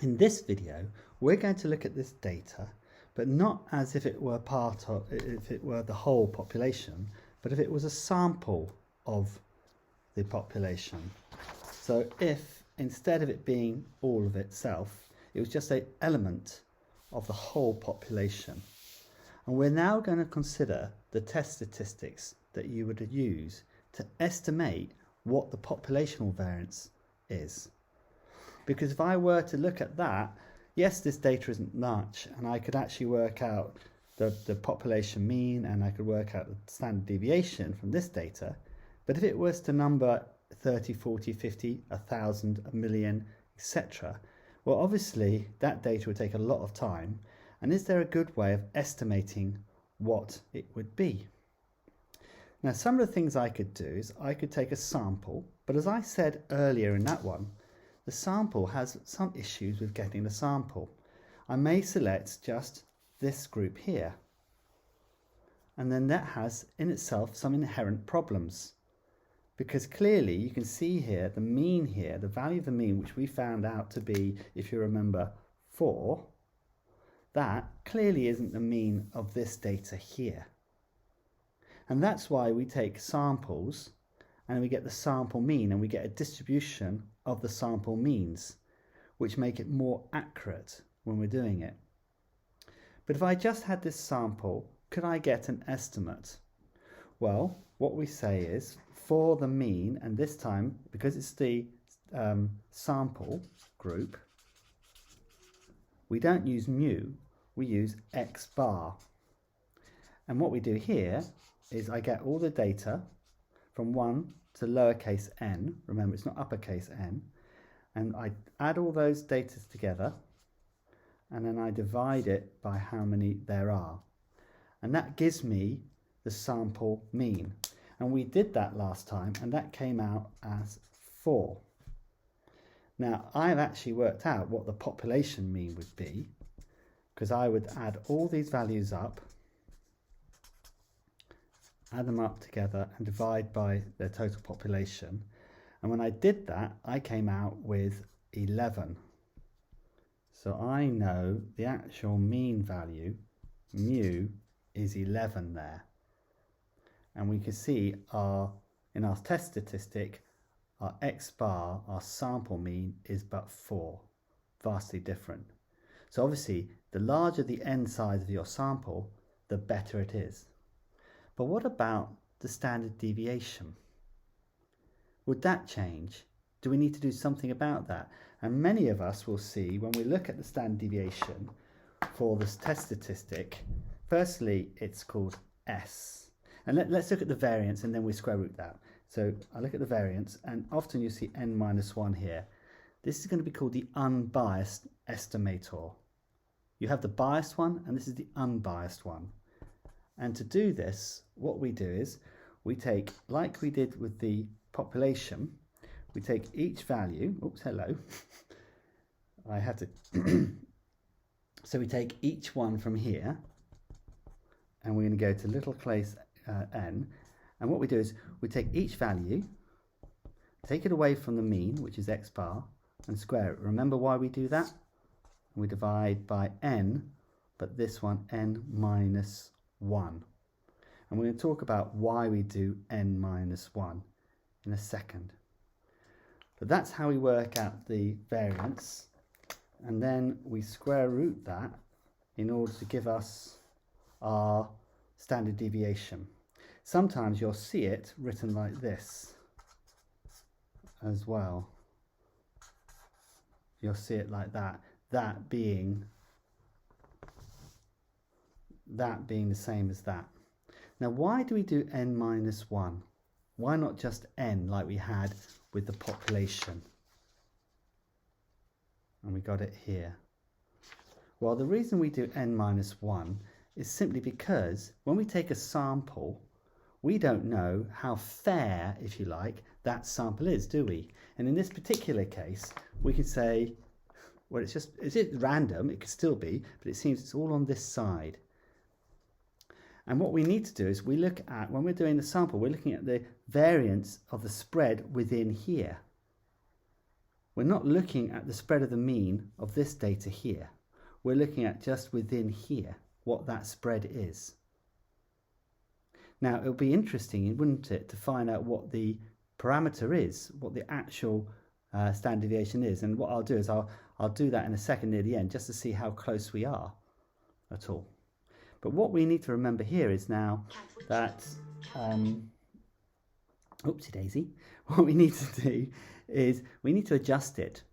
In this video, we're going to look at this data, but not as if it were the whole population, but if it was a sample of the population. So if instead of it being all of itself, it was just an element of the whole population. And we're now going to consider the test statistics that you would use to estimate what the populational variance is. Because if I were to look at that, yes, this data isn't much, and I could actually work out the population mean, and I could work out the standard deviation from this data. But if it was to number 30, 40, 50, 1,000, a million, etc., well, obviously that data would take a lot of time. And is there a good way of estimating what it would be? Now, some of the things I could do is I could take a sample, but as I said earlier in that one, the sample has some issues with getting the sample. I may select just this group here, and then that has in itself some inherent problems, because clearly you can see here the mean here, the value of the mean, which we found out to be, if you remember, 4, that clearly isn't the mean of this data here. And that's why we take samples and we get the sample mean, and we get a distribution of the sample means, which make it more accurate when we're doing it. But if I just had this sample, could I get an estimate? Well, what we say is for the mean, and this time, because it's the sample group, we don't use mu, we use x bar. And what we do here is I get all the data from 1 to lowercase n, remember it's not uppercase n, and I add all those data together, and then I divide it by how many there are. And that gives me the sample mean. And we did that last time, and that came out as 4. Now, I've actually worked out what the population mean would be, because I would add all these values up, add them up together and divide by their total population. And when I did that, I came out with 11. So I know the actual mean value, mu, is 11 there. And we can see in our test statistic, our x bar, our sample mean, is but 4, vastly different. So obviously, the larger the n size of your sample, the better it is. But what about the standard deviation? Would that change? Do we need to do something about that? And many of us will see when we look at the standard deviation for this test statistic, firstly, it's called S. And let's look at the variance, and then we square root that. So I look at the variance, and often you see n-1 here. This is going to be called the unbiased estimator. You have the biased one, and this is the unbiased one. And to do this, what we do is we take, like we did with the population, we take each value, oops, hello, I had to, so we take each one from here, and we're going to go to little place n, and what we do is we take each value, take it away from the mean, which is x bar, and square it. Remember why we do that? We divide by n, but this one n-1. And we're going to talk about why we do n-1 in a second. But that's how we work out the variance, and then we square root that in order to give us our standard deviation. Sometimes you'll see it written like this as well. You'll see it like that, that being the same as that. Now, why do we do n-1? Why not just n like we had with the population? And we got it here. Well, the reason we do n-1 is simply because when we take a sample, we don't know how fair, if you like, that sample is, do we? And in this particular case, we can say, well, it's random, it could still be, but it seems it's all on this side. And what we need to do is we look at, when we're doing the sample, we're looking at the variance of the spread within here. we're not looking at the spread of the mean of this data here. We're looking at just within here what that spread is. Now, it would be interesting, wouldn't it, to find out what the parameter is, what the actual standard deviation is. And what I'll do is I'll do that in a second near the end, just to see how close we are at all. But what we need to remember here is now that, oopsie daisy, what we need to do is we need to adjust it,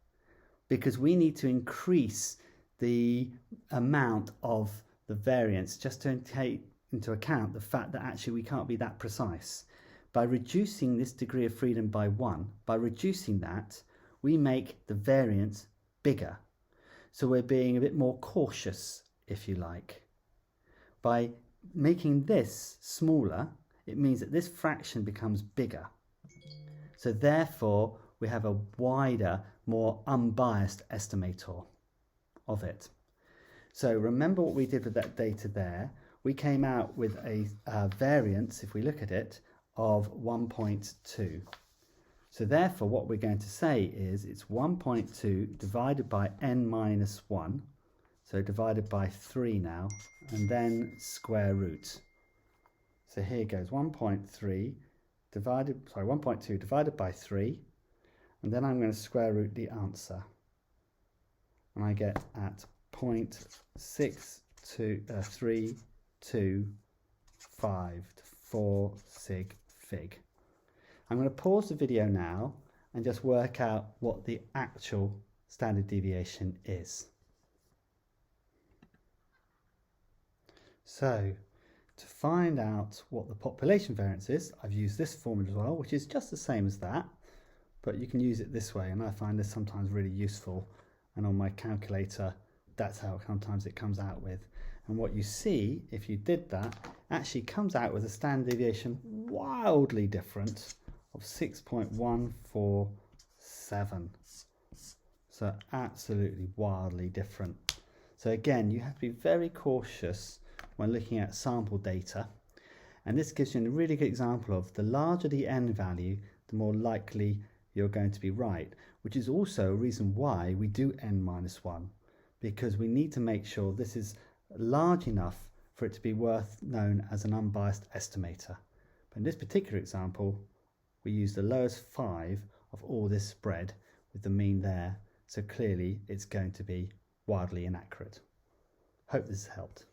because we need to increase the amount of the variance just to take into account the fact that actually we can't be that precise. By reducing this degree of freedom by 1, by reducing that, we make the variance bigger. So we're being a bit more cautious, if you like. By making this smaller, it means that this fraction becomes bigger. So therefore, we have a wider, more unbiased estimator of it. So remember what we did with that data there. We came out with a variance, if we look at it, of 1.2. So therefore, what we're going to say is it's 1.2 divided by n minus 1, so divided by 3 now, and then square root. So here goes 1.2 divided by 3, and then I'm going to square root the answer, and I get at 0.62325 sig fig. I'm going to pause the video now and just work out what the actual standard deviation is. So, to find out what the population variance is, I've used this formula as well, which is just the same as that, but you can use it this way, and I find this sometimes really useful, and on my calculator that's how sometimes it comes out with. And what you see, if you did that, actually comes out with a standard deviation wildly different of 6.147. So absolutely wildly different. So again, you have to be very cautious when looking at sample data. And this gives you a really good example of the larger the n value, the more likely you're going to be right, which is also a reason why we do n minus 1, because we need to make sure this is large enough for it to be worth known as an unbiased estimator. But in this particular example, we use the lowest 5 of all this spread with the mean there, so clearly it's going to be wildly inaccurate. Hope this has helped.